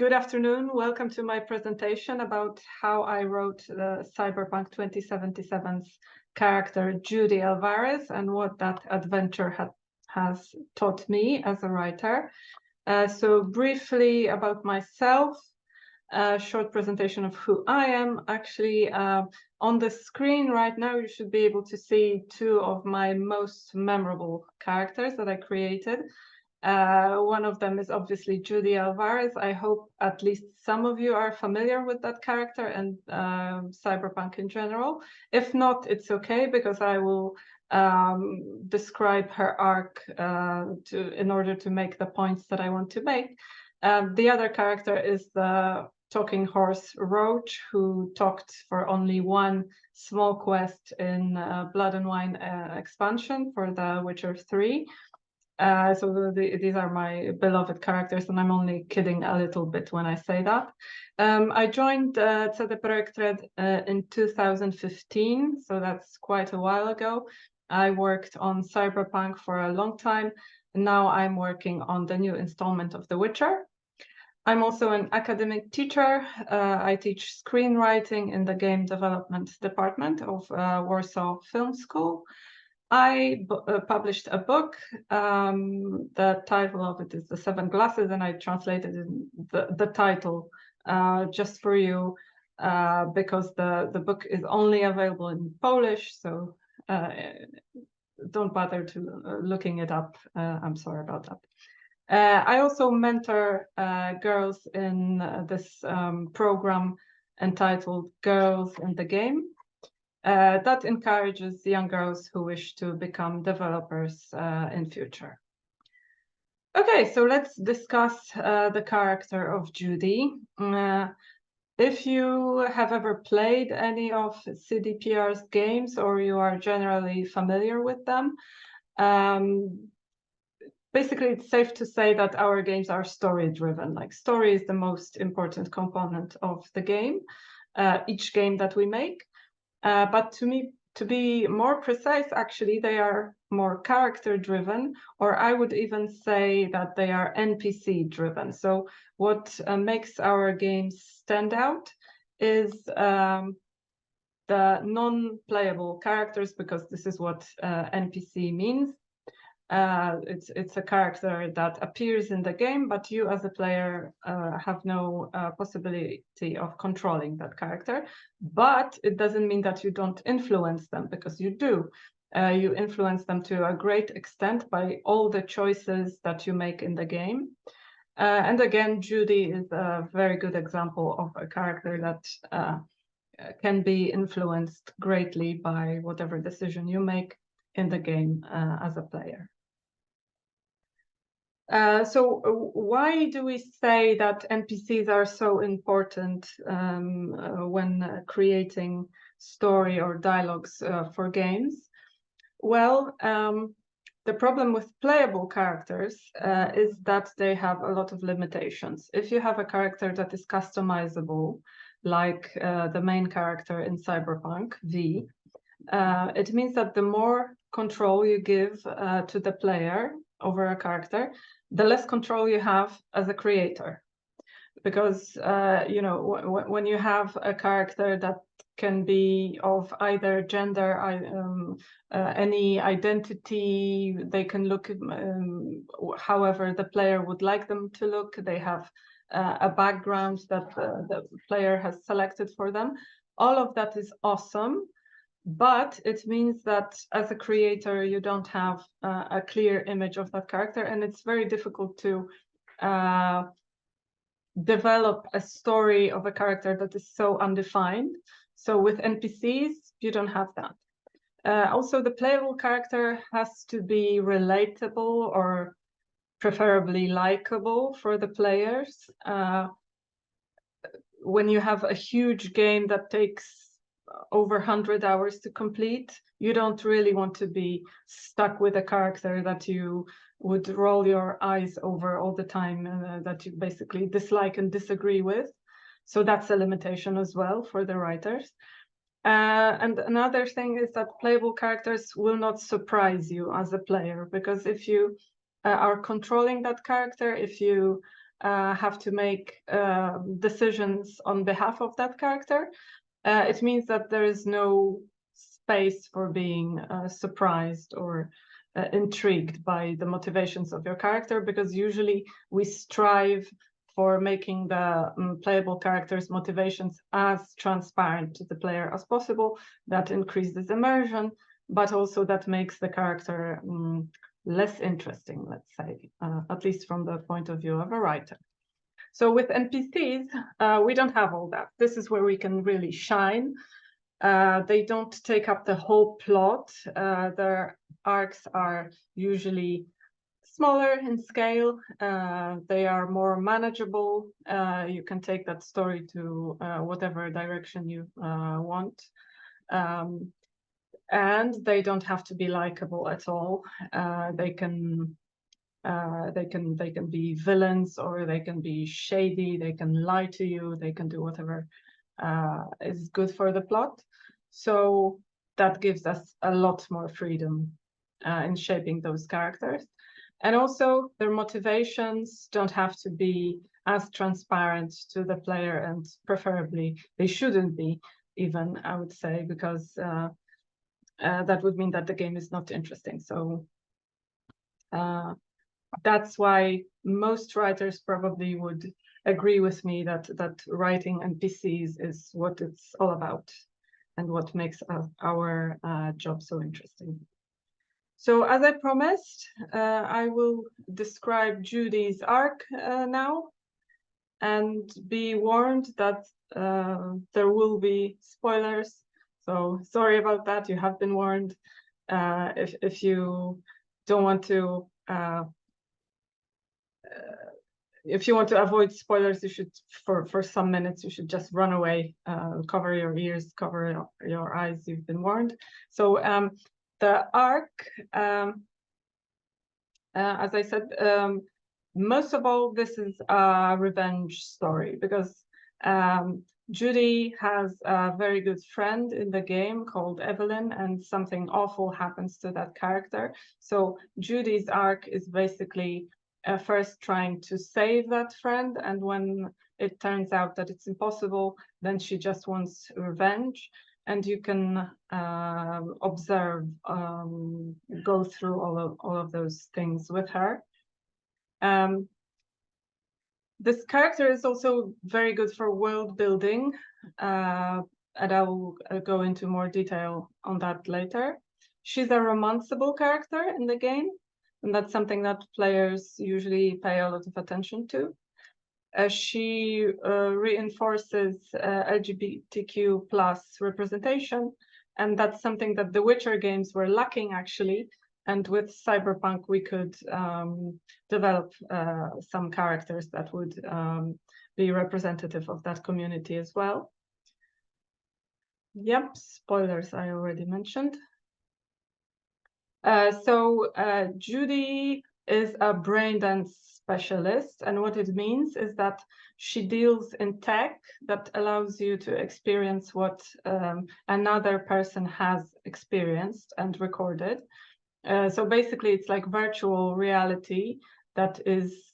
Good afternoon. Welcome to my presentation about how I wrote the Cyberpunk 2077's character Judy Alverez and what that adventure has taught me as a writer. So briefly about myself, a short presentation of who I am. Actually, on the screen right now, you should be able to see two of my most memorable characters that I created. One of them is obviously Judy Alvarez. I hope at least some of you are familiar with that character and Cyberpunk in general. If not, it's okay, because I will describe her arc in order to make the points that I want to make. The other character is the talking horse Roach, who talked for only one small quest in Blood and Wine expansion for The Witcher 3. These are my beloved characters, and I'm only kidding a little bit when I say that. I joined CD Projekt Red in 2015, so that's quite a while ago. I worked on Cyberpunk for a long time, and now I'm working on the new installment of The Witcher. I'm also an academic teacher. I teach screenwriting in the game development department of Warsaw Film School. I published a book. The title of it is The Seven Glasses, and I translated the title just for you because the book is only available in Polish, so don't bother to looking it up. I'm sorry about that. I also mentor girls in this program entitled Girls in the Game. That encourages young girls who wish to become developers in future. Okay, so let's discuss the character of Judy. If you have ever played any of CDPR's games, or you are generally familiar with them, basically it's safe to say that our games are story-driven. Like, story is the most important component of the game, each game that we make. But to be more precise, actually, they are more character-driven, or I would even say that they are NPC-driven. So what makes our games stand out is the non-playable characters, because this is what NPC means. It's a character that appears in the game, but you as a player have no possibility of controlling that character. But it doesn't mean that you don't influence them, because you do. You influence them to a great extent by all the choices that you make in the game. And again, Judy is a very good example of a character that can be influenced greatly by whatever decision you make in the game as a player. So why do we say that NPCs are so important when creating story or dialogues for games? Well, the problem with playable characters is that they have a lot of limitations. If you have a character that is customizable, like the main character in Cyberpunk, V, it means that the more control you give to the player over a character, the less control you have as a creator. Because when you have a character that can be of either gender, any identity, they can look however the player would like them to look, they have a background that the player has selected for them. All of that is awesome. But it means that as a creator, you don't have a clear image of that character, and it's very difficult to develop a story of a character that is so undefined. So with NPCs, you don't have that. Also, the playable character has to be relatable or preferably likable for the players. When you have a huge game that takes over 100 hours to complete, you don't really want to be stuck with a character that you would roll your eyes over all the time, that you basically dislike and disagree with. So that's a limitation as well for the writers. And another thing is that playable characters will not surprise you as a player, because if you are controlling that character, if you have to make decisions on behalf of that character, it means that there is no space for being surprised or intrigued by the motivations of your character, because usually we strive for making the playable character's motivations as transparent to the player as possible. That increases immersion, but also that makes the character less interesting, let's say, at least from the point of view of a writer. So with NPCs, we don't have all that. This is where we can really shine. They don't take up the whole plot. Their arcs are usually smaller in scale. They are more manageable. You can take that story to whatever direction you want. And they don't have to be likable at all. They can be villains, or they can be shady. They can lie to you. They can do whatever is good for the plot. So that gives us a lot more freedom in shaping those characters. And also their motivations don't have to be as transparent to the player, and preferably they shouldn't be even, I would say, because that would mean that the game is not interesting. So that's why most writers probably would agree with me that writing NPCs is what it's all about and what makes our job so interesting. So as I promised, I will describe Judy's arc now, and be warned that there will be spoilers. So sorry about that, you have been warned. If you don't want to if you want to avoid spoilers, you should, for some minutes, you should just run away, cover your ears, cover your eyes. You've been warned. So the arc, as I said, most of all, this is a revenge story, because Judy has a very good friend in the game called Evelyn, and something awful happens to that character. So Judy's arc is basically first trying to save that friend, and when it turns out that it's impossible, then she just wants revenge. And you can observe, go through all of those things with her. This character is also very good for world building, and I will go into more detail on that later. She's a romanceable character in the game, and that's something that players usually pay a lot of attention to. She reinforces LGBTQ+ representation, and that's something that the Witcher games were lacking, actually. And with Cyberpunk, we could develop some characters that would be representative of that community as well. Yep, spoilers I already mentioned. So Judy is a brain dance specialist, and what it means is that she deals in tech that allows you to experience what another person has experienced and recorded. So basically, it's like virtual reality that is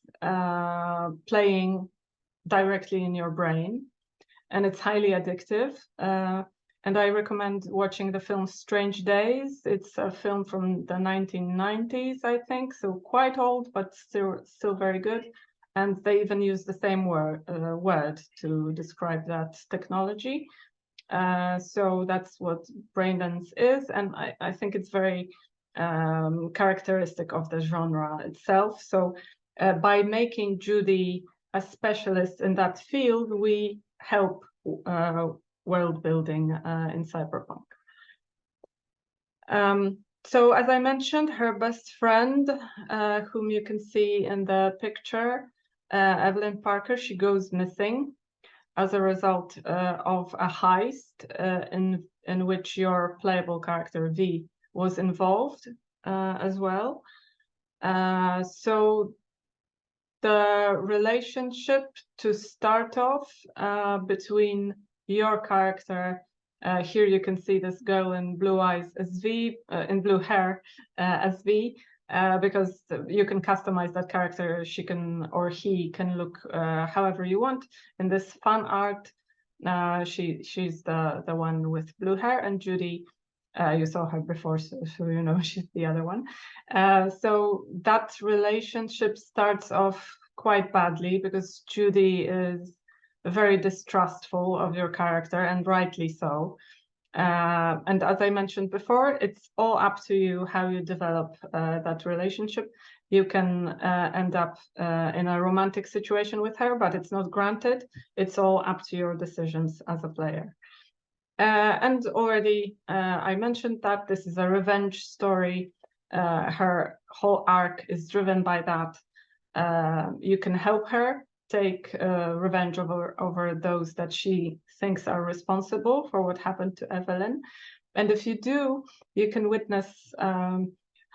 playing directly in your brain, and it's highly addictive. And I recommend watching the film Strange Days. It's a film from the 1990s, I think, so quite old, but still very good. And they even use the same word to describe that technology. So that's what braindance is, and I think it's very characteristic of the genre itself. So by making Judy a specialist in that field, we help world building in Cyberpunk. So as I mentioned, her best friend, whom you can see in the picture, Evelyn Parker, she goes missing as a result of a heist in which your playable character V was involved as well. So the relationship to start off between your character, here you can see this girl in blue eyes as V, in blue hair as V, because you can customize that character. She can, or he can look however you want. In this fan art, she's the one with blue hair, and Judy, you saw her before, so you know she's the other one. So that relationship starts off quite badly because Judy is very distrustful of your character, and rightly so. And as I mentioned before, it's all up to you how you develop that relationship. You can end up in a romantic situation with her, but it's not granted. It's all up to your decisions as a player. And already I mentioned that this is a revenge story. Her whole arc is driven by that. You can help her take revenge over those that she thinks are responsible for what happened to Evelyn. And if you do, you can witness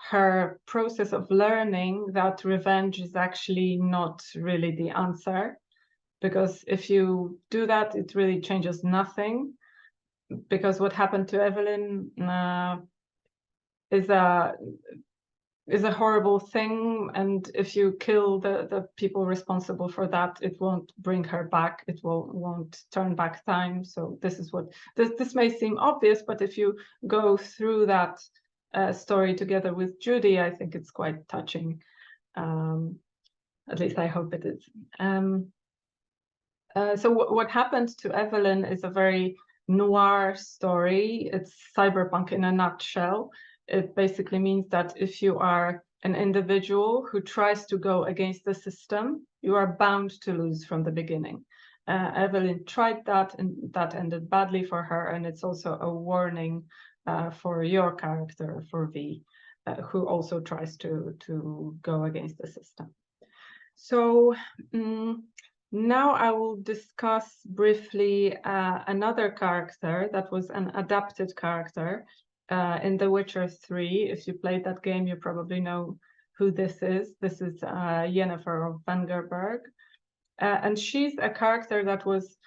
her process of learning that revenge is actually not really the answer. Because if you do that, it really changes nothing. Because what happened to Evelyn is a horrible thing, and if you kill the people responsible for that, it won't bring her back. It won't turn back time. So this is what this may seem obvious, but if you go through that story together with Judy, I think it's quite touching. At least I hope it is. So what happened to Evelyn is a very noir story. It's cyberpunk in a nutshell. It basically means that if you are an individual who tries to go against the system, you are bound to lose from the beginning. Evelyn tried that, and that ended badly for her. And it's also a warning for your character, for V, who also tries to go against the system. So now I will discuss briefly another character that was an adapted character in The Witcher 3. If you played that game, you probably know who this is. This is Yennefer of Vengerberg. And she's a character that was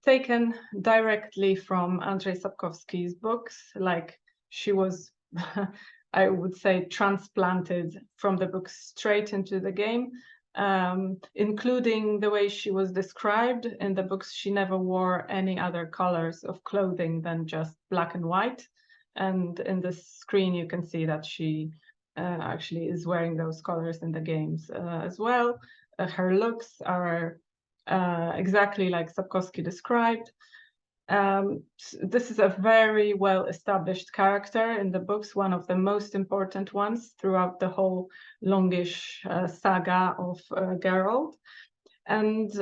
taken directly from Andrzej Sapkowski's books. Like, she was, I would say, transplanted from the books straight into the game. Including the way she was described in the books. She never wore any other colors of clothing than just black and white. And in the screen, you can see that she actually is wearing those colors in the games as well. Her looks are exactly like Sapkowski described. This is a very well-established character in the books, one of the most important ones throughout the whole longish saga of Geralt. And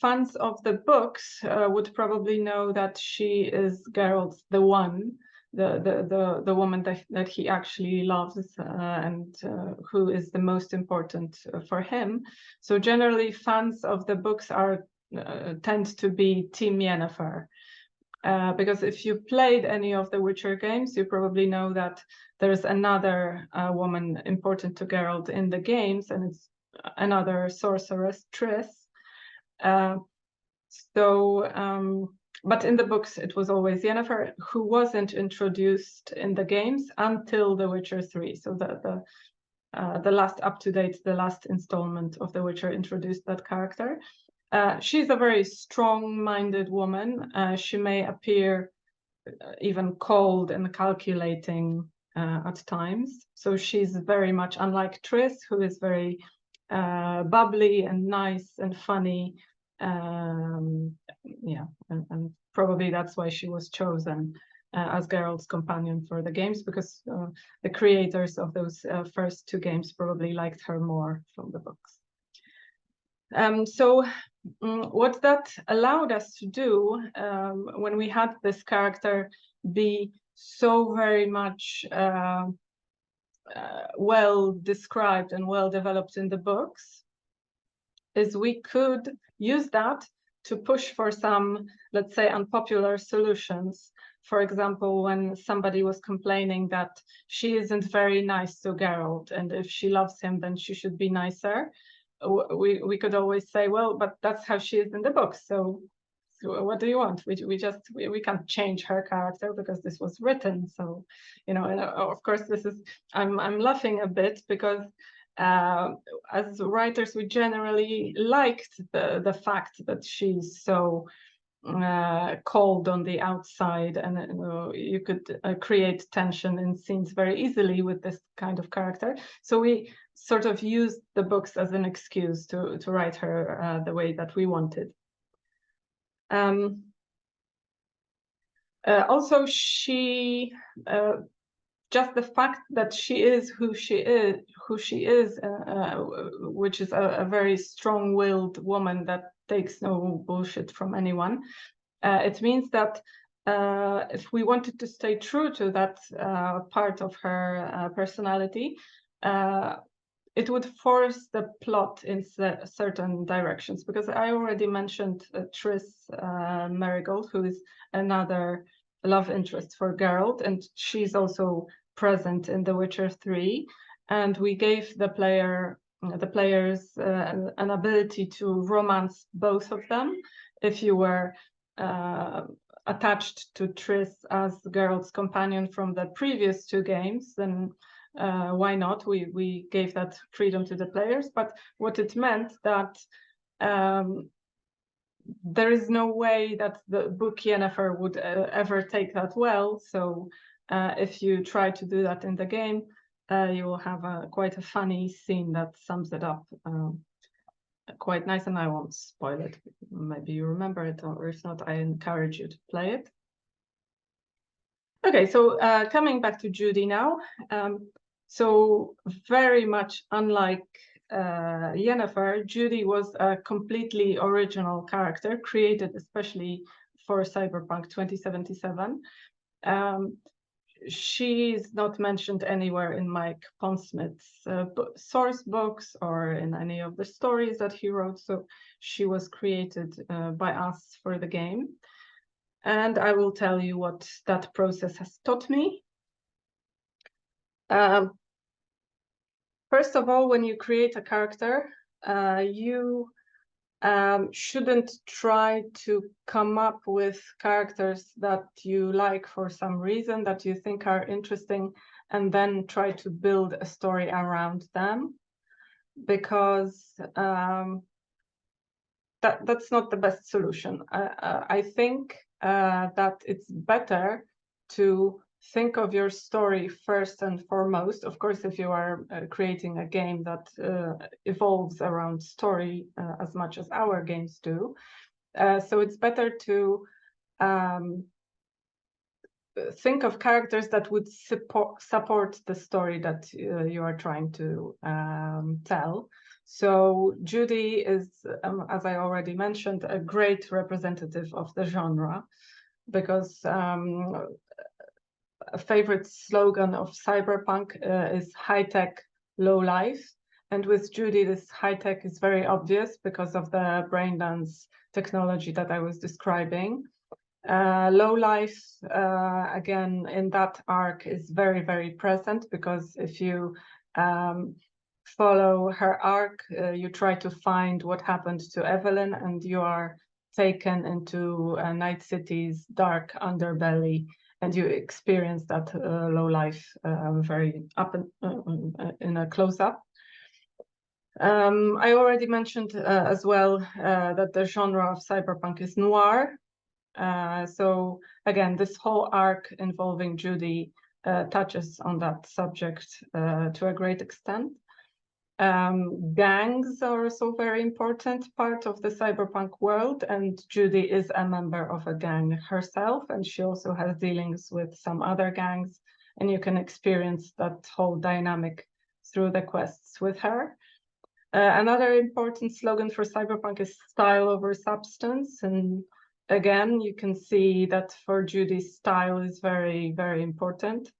fans of the books would probably know that she is Geralt's the one, the woman that he actually loves and who is the most important for him. So generally, fans of the books are tend to be Team Yennefer. Because if you played any of the Witcher games, you probably know that there's another woman important to Geralt in the games, and it's another sorceress, Triss. But in the books, it was always Yennefer, who wasn't introduced in the games until The Witcher 3. So the last up-to-date, the last installment of The Witcher introduced that character. She's a very strong-minded woman. She may appear even cold and calculating at times. So she's very much unlike Triss, who is very bubbly and nice and funny. Yeah, and probably that's why she was chosen as Geralt's companion for the games, because the creators of those first two games probably liked her more from the books. So what that allowed us to do when we had this character be so very much well described and well developed in the books is we could use that to push for some, let's say, unpopular solutions. For example, when somebody was complaining that she isn't very nice to Geralt, and if she loves him, then she should be nicer. We could always say, well, but that's how she is in the books, so what do you want? We can't change her character because this was written. So, you know, and of course, I'm laughing a bit because as writers, we generally liked the fact that she's so cold on the outside, and you could create tension in scenes very easily with this kind of character. So we sort of used the books as an excuse to write her the way that we wanted. Also, she just the fact that she is who she is, which is a very strong-willed woman that takes no bullshit from anyone. It means that if we wanted to stay true to that part of her personality, it would force the plot in certain directions. Because I already mentioned Triss Merigold, who is another love interest for Geralt, and she's also present in The Witcher 3. And we gave the players an ability to romance both of them. If you were attached to Triss as Geralt's companion from the previous 2 games, then why not? We gave that freedom to the players. But what it meant that there is no way that the book Yennefer would ever take that well. So if you try to do that in the game, you will have quite a funny scene that sums it up quite nice, and I won't spoil it. Maybe you remember it, or if not, I encourage you to play it. Okay, so coming back to Judy now. So very much unlike Yennefer, Judy was a completely original character created especially for Cyberpunk 2077. She's not mentioned anywhere in Mike Pondsmith's source books or in any of the stories that he wrote. So she was created by us for the game. And I will tell you what that process has taught me. First of all, when you create a character, you shouldn't try to come up with characters that you like for some reason, that you think are interesting, and then try to build a story around them, because that's not the best solution. I think that it's better to think of your story first and foremost. Of course, if you are creating a game that evolves around story as much as our games do. So it's better to think of characters that would support the story that you are trying to tell. So Judy is, as I already mentioned, a great representative of the genre, because a favorite slogan of Cyberpunk is high-tech, low-life. And with Judy, this high-tech is very obvious because of the brain dance technology that I was describing. Low-life, again, in that arc is very, very present, because if you follow her arc, you try to find what happened to Evelyn, and you are taken into Night City's dark underbelly, and you experience that low life very up in a close-up. I already mentioned as well that the genre of cyberpunk is noir. So again, this whole arc involving Judy touches on that subject to a great extent. Gangs are also very important part of the cyberpunk world, and Judy is a member of a gang herself, and she also has dealings with some other gangs, and you can experience that whole dynamic through the quests with her. Another important slogan for cyberpunk is style over substance, and again, you can see that for Judy, style is very, very important.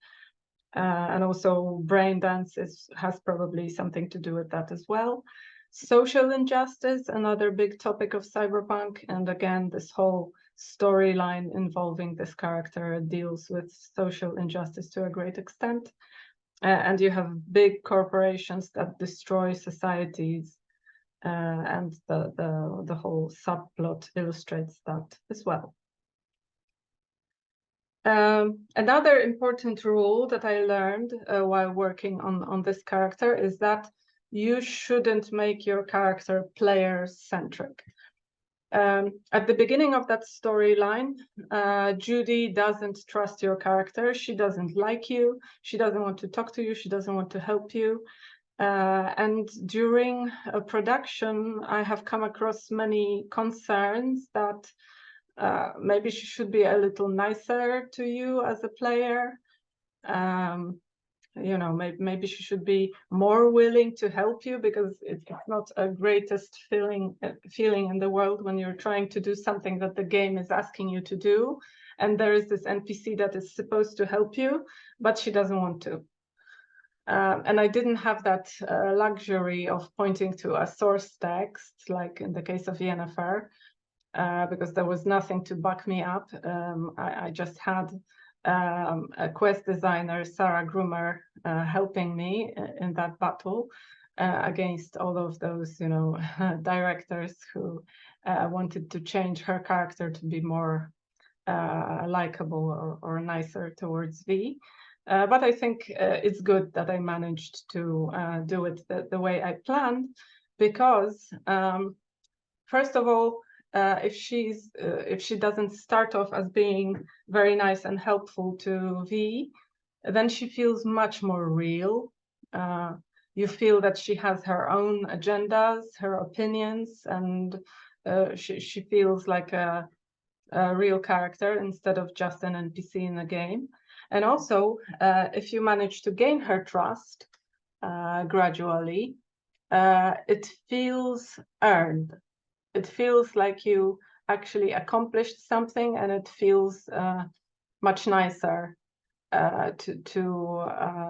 And also brain dance has probably something to do with that as well. Social injustice, another big topic of cyberpunk. And again, this whole storyline involving this character deals with social injustice to a great extent. And you have big corporations that destroy societies and the whole subplot illustrates that as well. Another important rule that I learned while working on this character is that you shouldn't make your character player-centric. At the beginning of that storyline, Judy doesn't trust your character. She doesn't like you. She doesn't want to talk to you. She doesn't want to help you. And during production, I have come across many concerns that maybe she should be a little nicer to you as a player. You know, maybe she should be more willing to help you, because it's not a greatest feeling in the world when you're trying to do something that the game is asking you to do, and there is this NPC that is supposed to help you, but she doesn't want to. And I didn't have that luxury of pointing to a source text, like in the case of Yennefer, because there was nothing to back me up. I just had a quest designer, Sarah Groomer, helping me in that battle against all of those, you know, directors who wanted to change her character to be more likable or nicer towards V. But I think it's good that I managed to do it the way I planned, because first of all, if she doesn't start off as being very nice and helpful to V, then she feels much more real. You feel that she has her own agendas, her opinions, and she feels like a real character instead of just an NPC in the game. And also, if you manage to gain her trust gradually, it feels earned. It feels like you actually accomplished something, and it feels much nicer to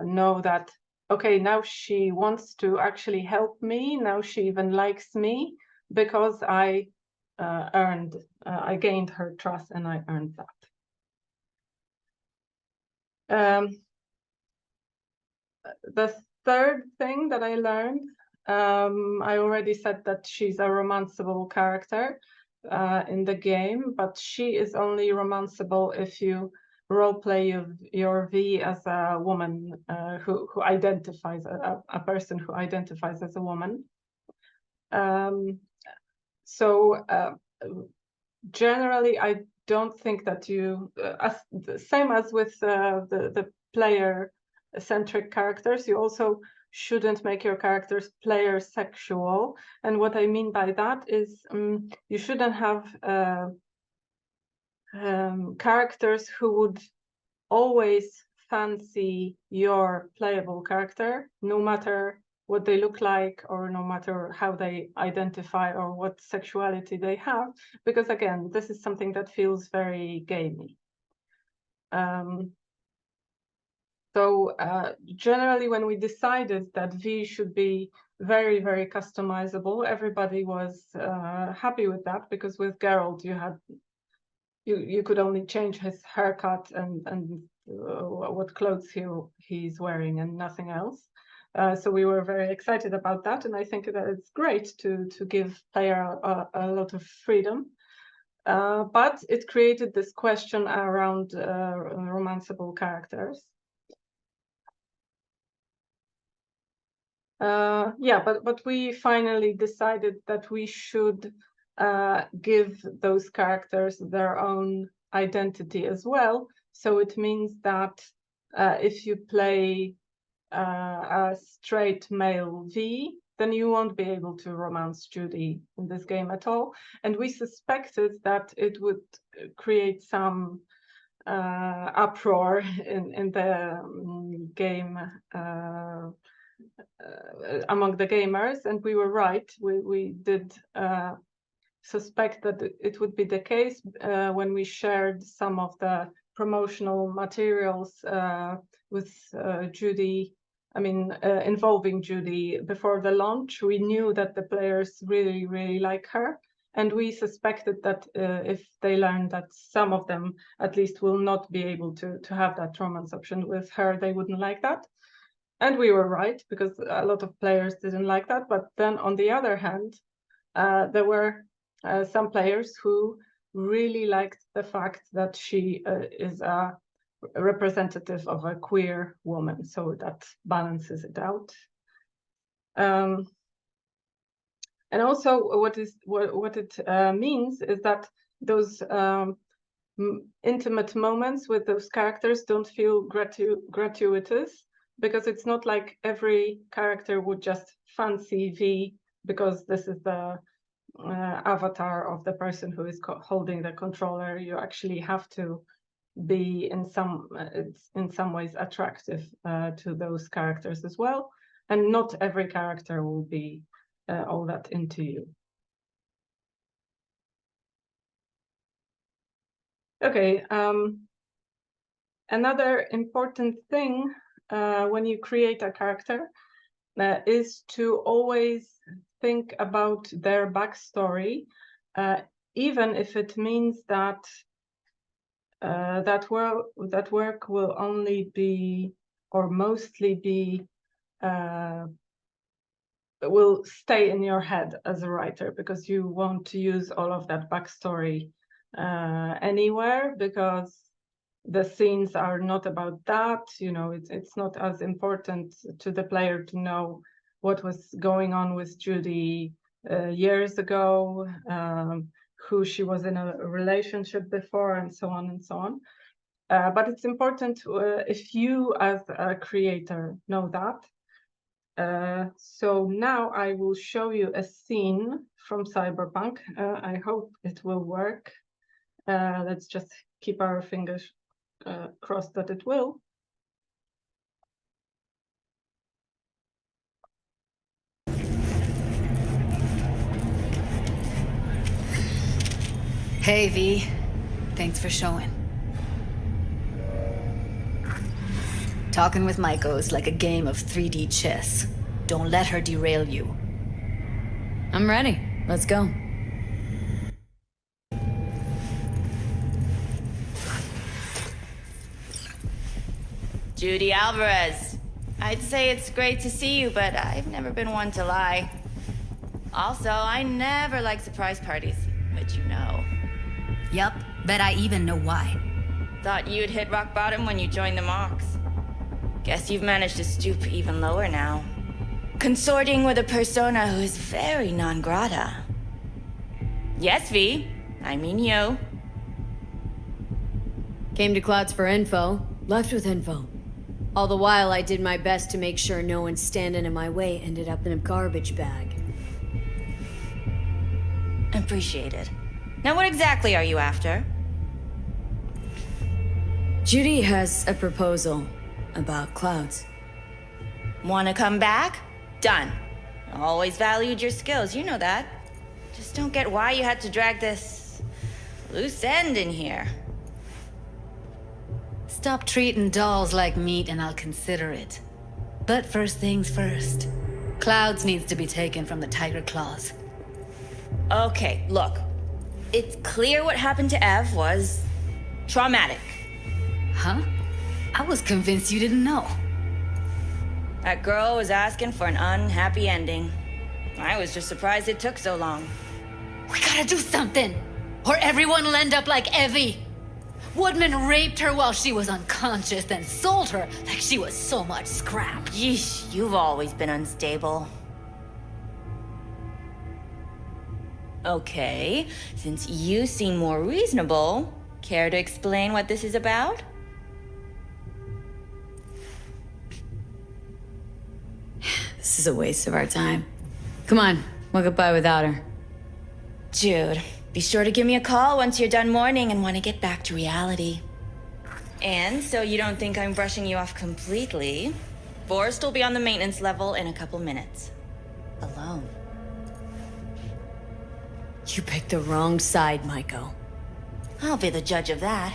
know that, okay, now she wants to actually help me. Now she even likes me because I gained her trust and I earned that. The third thing that I learned, I already said that she's a romanceable character in the game, but she is only romanceable if you roleplay your V as a woman who identifies, a person who identifies as a woman. So generally, I don't think that you, same as with the player-centric characters, you also shouldn't make your characters player sexual. And what I mean by that is you shouldn't have characters who would always fancy your playable character, no matter what they look like, or no matter how they identify or what sexuality they have, because again, this is something that feels very gamey. So generally, when we decided that V should be very, very customizable, everybody was happy with that, because with Geralt, you could only change his haircut and what clothes he's wearing and nothing else. So we were very excited about that, and I think that it's great to give player a lot of freedom. But it created this question around romanceable characters. Yeah, but we finally decided that we should give those characters their own identity as well. So it means that if you play a straight male V, then you won't be able to romance Judy in this game at all. And we suspected that it would create some uproar in the game among the gamers, and we were right. We did suspect that it would be the case when we shared some of the promotional materials with Judy, involving Judy before the launch. We knew that the players really, really like her, and we suspected that if they learn that some of them at least will not be able to have that romance option with her, they wouldn't like that. And we were right, because a lot of players didn't like that. But then on the other hand, there were some players who really liked the fact that she is a representative of a queer woman, so that balances it out. And also what it means is that those intimate moments with those characters don't feel gratuitous, because it's not like every character would just fancy V because this is the avatar of the person who is holding the controller. You actually have to be in some ways attractive to those characters as well, and not every character will be all that into you. Okay, another important thing when you create a character is to always think about their backstory, even if it means that that work will only be, or mostly be, will stay in your head as a writer, because you won't use all of that backstory anywhere, because the scenes are not about that. You know, it's not as important to the player to know what was going on with Judy years ago, who she was in a relationship before, and so on and so on. But it's important if you as a creator know that. So now I will show you a scene from Cyberpunk. I hope it will work. Let's just keep our fingers crossed that it will. Hey, V. Thanks for showing. Talking with Maiko is like a game of 3D chess. Don't let her derail you. I'm ready. Let's go. Judy Alverez. I'd say it's great to see you, but I've never been one to lie. Also, I never like surprise parties, which you know. Yup, bet I even know why. Thought you'd hit rock bottom when you joined the Mox. Guess you've managed to stoop even lower now. Consorting with a persona who is very non grata. Yes, V. I mean you. Came to Clouds for info, left with info. All the while, I did my best to make sure no one standing in my way ended up in a garbage bag. Appreciated. Now what exactly are you after? Judy has a proposal about Clouds. Wanna come back? Done. Always valued your skills, you know that. Just don't get why you had to drag this loose end in here. Stop treating dolls like meat and I'll consider it. But first things first. Clouds needs to be taken from the Tiger Claws. Okay, look. It's clear what happened to Ev was traumatic. Huh? I was convinced you didn't know. That girl was asking for an unhappy ending. I was just surprised it took so long. We gotta do something, or everyone will end up like Evie. Woodman raped her while she was unconscious, then sold her like she was so much scrap. Yeesh, you've always been unstable. Okay, since you seem more reasonable, care to explain what this is about? This is a waste of our time. Come on, we'll get by without her. Jude, be sure to give me a call once you're done mourning and want to get back to reality. And so you don't think I'm brushing you off completely, Forrest will be on the maintenance level in a couple minutes. Alone. You picked the wrong side, Maiko. I'll be the judge of that.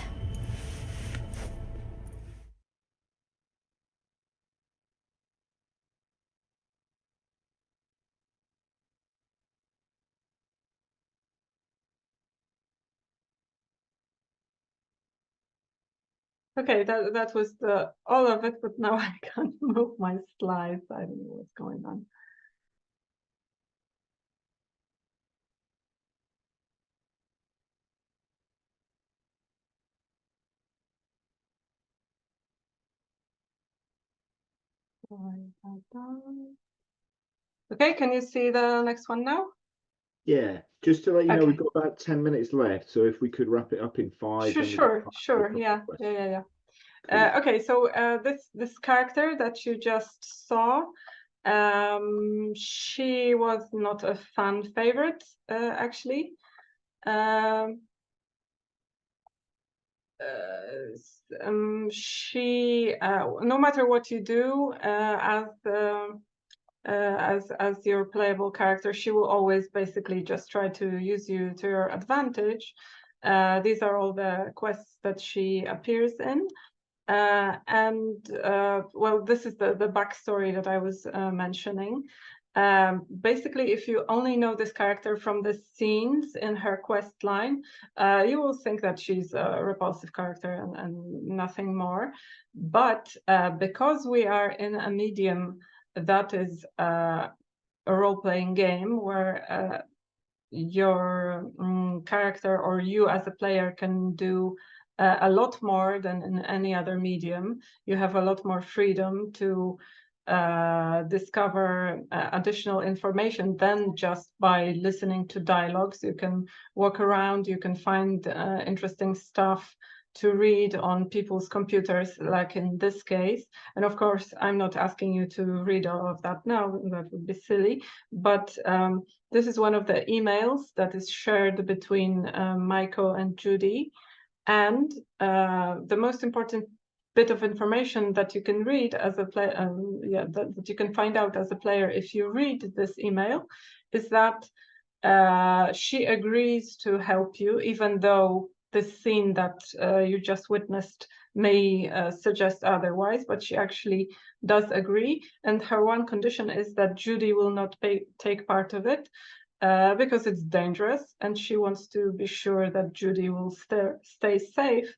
Okay, that was all of it, but now I can't move my slides. I don't know what's going on. Okay, can you see the next one now? Yeah, just to let you know, Okay. we've got about 10 minutes left. So if we could wrap it up in 5, then we've got time for a Sure. couple Yeah, of questions. yeah. Cool. Okay, so this character that you just saw, she was not a fan favorite, actually. She, no matter what you do, as your playable character, she will always basically just try to use you to your advantage. These are all the quests that she appears in. Well, this is the backstory that I was mentioning. Basically, if you only know this character from the scenes in her quest line, you will think that she's a repulsive character and nothing more. But because we are in a medium that is a role-playing game where your character or you as a player can do a lot more than in any other medium. You have a lot more freedom to discover additional information than just by listening to dialogues. You can walk around, you can find interesting stuff to read on people's computers, like in this case. And of course, I'm not asking you to read all of that now, that would be silly, but this is one of the emails that is shared between Michael and Judy. And the most important bit of information that you can read as a player, that you can find out as a player if you read this email, is that she agrees to help you, even though the scene that you just witnessed may suggest otherwise, but she actually does agree. And her one condition is that Judy will not take part of it because it's dangerous, and she wants to be sure that Judy will stay safe.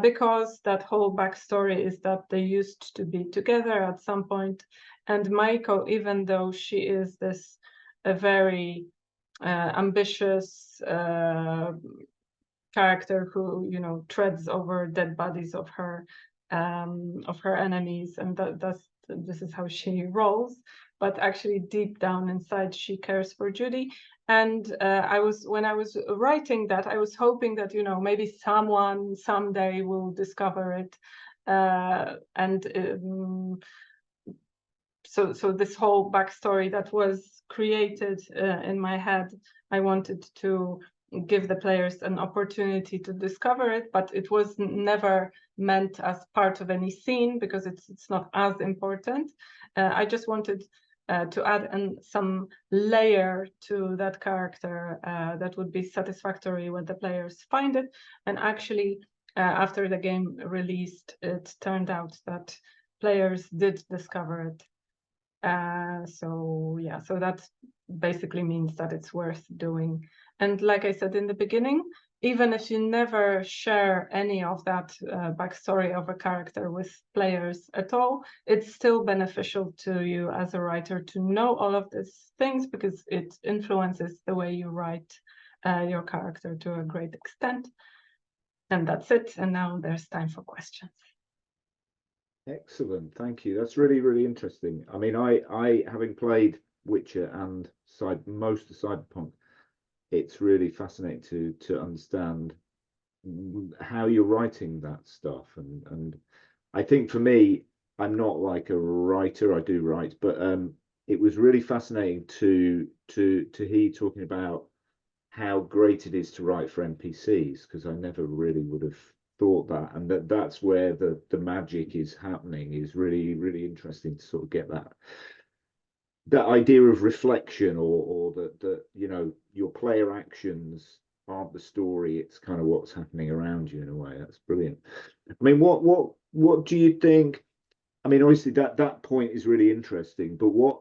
Because that whole backstory is that they used to be together at some point, and Maiko, even though she is this a very ambitious character who, you know, treads over dead bodies of her enemies, and this is how she rolls. But actually, deep down inside, she cares for Judy. And when I was writing that, I was hoping that, you know, maybe someone someday will discover it, so this whole backstory that was created in my head, I wanted to give the players an opportunity to discover it, but it was never meant as part of any scene because it's not as important. I just wanted to add some layer to that character that would be satisfactory when the players find it. And actually, after the game released, it turned out that players did discover it. So yeah, so that basically means that it's worth doing. And like I said in the beginning, even if you never share any of that backstory of a character with players at all, it's still beneficial to you as a writer to know all of these things because it influences the way you write your character to a great extent. And that's it. And now there's time for questions. Excellent, thank you. That's really, really interesting. I mean, I having played Witcher and most of Cyberpunk, it's really fascinating to understand how you're writing that stuff. And I think for me, I'm not like a writer. I do write, but it was really fascinating to hear you talking about how great it is to write for NPCs, because I never really would have thought that, and that's where the magic is happening. Is really, really interesting to sort of get that idea of reflection, or that you know, your player actions aren't the story, it's kind of what's happening around you in a way. That's brilliant. I mean, what do you think? I mean, obviously that point is really interesting, but what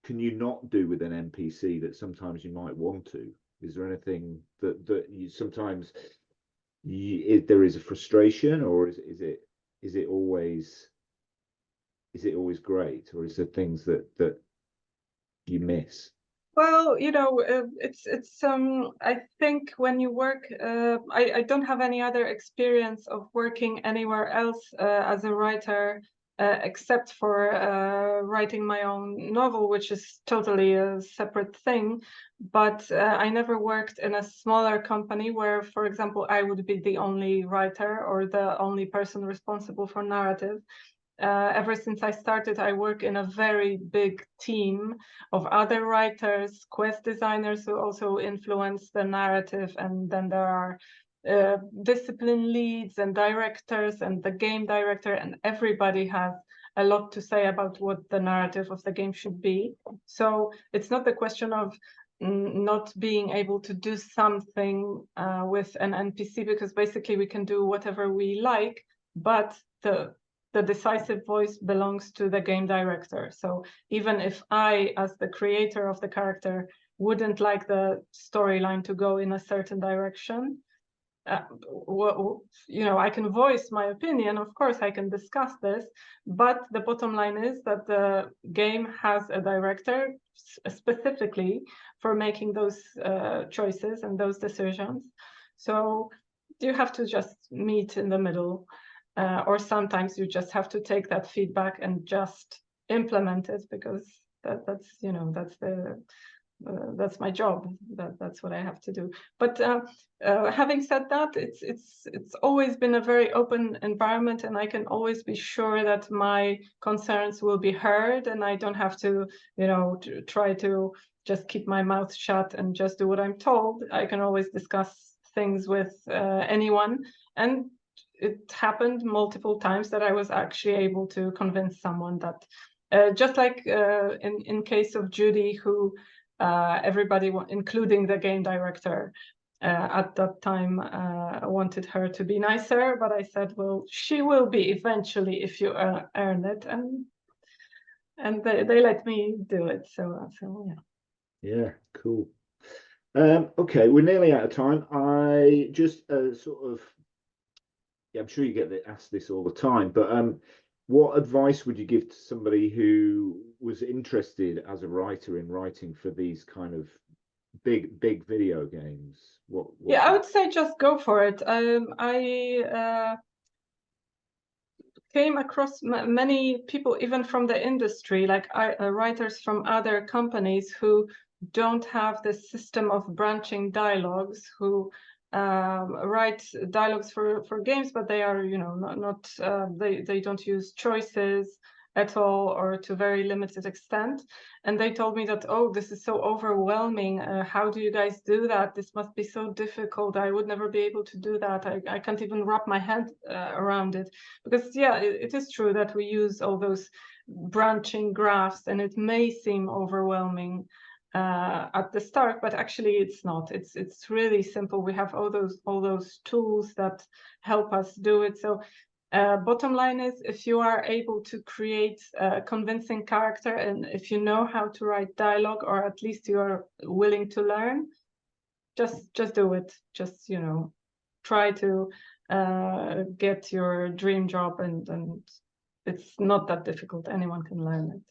can you not do with an NPC that sometimes you might want to? Is there anything that you sometimes there is a frustration, or is it is it always great, or is there things that you miss? Well, it's I think when you work, I don't have any other experience of working anywhere else as a writer, except for writing my own novel, which is totally a separate thing. But I never worked in a smaller company where, for example, I would be the only writer or the only person responsible for narrative. Ever since I started, I work in a very big team of other writers, quest designers who also influence the narrative, and then there are discipline leads and directors and the game director, and everybody has a lot to say about what the narrative of the game should be. So it's not the question of not being able to do something with an NPC, because basically we can do whatever we like, but the decisive voice belongs to the game director. So even if I, as the creator of the character, wouldn't like the storyline to go in a certain direction, I can voice my opinion. Of course, I can discuss this, but the bottom line is that the game has a director specifically for making those choices and those decisions. So you have to just meet in the middle. Or sometimes you just have to take that feedback and just implement it, because that's my job. That's what I have to do. But having said that, it's always been a very open environment, and I can always be sure that my concerns will be heard, and I don't have to to try to just keep my mouth shut and just do what I'm told. I can always discuss things with anyone, and it happened multiple times that I was actually able to convince someone that, just like in case of Judy, who everybody, including the game director, at that time wanted her to be nicer, but I said, well, she will be eventually if you earn it, and they let me do it. So yeah. Yeah, cool. Okay, we're nearly out of time. I just I'm sure you get asked this all the time, but what advice would you give to somebody who was interested as a writer in writing for these kind of big video games? Yeah, I would say just go for it. I came across many people, even from the industry, like writers from other companies who don't have this system of branching dialogues, who write dialogues for games, but they are they don't use choices at all, or to very limited extent. And they told me that, oh, this is so overwhelming. How do you guys do that? This must be so difficult. I would never be able to do that. I can't even wrap my head around it. Because yeah, it is true that we use all those branching graphs, and it may seem overwhelming at the start, but actually it's not. It's really simple. We have all those tools that help us do it. So bottom line is, if you are able to create a convincing character, and if you know how to write dialogue, or at least you are willing to learn, just do it. Just try to get your dream job, and it's not that difficult. Anyone can learn it.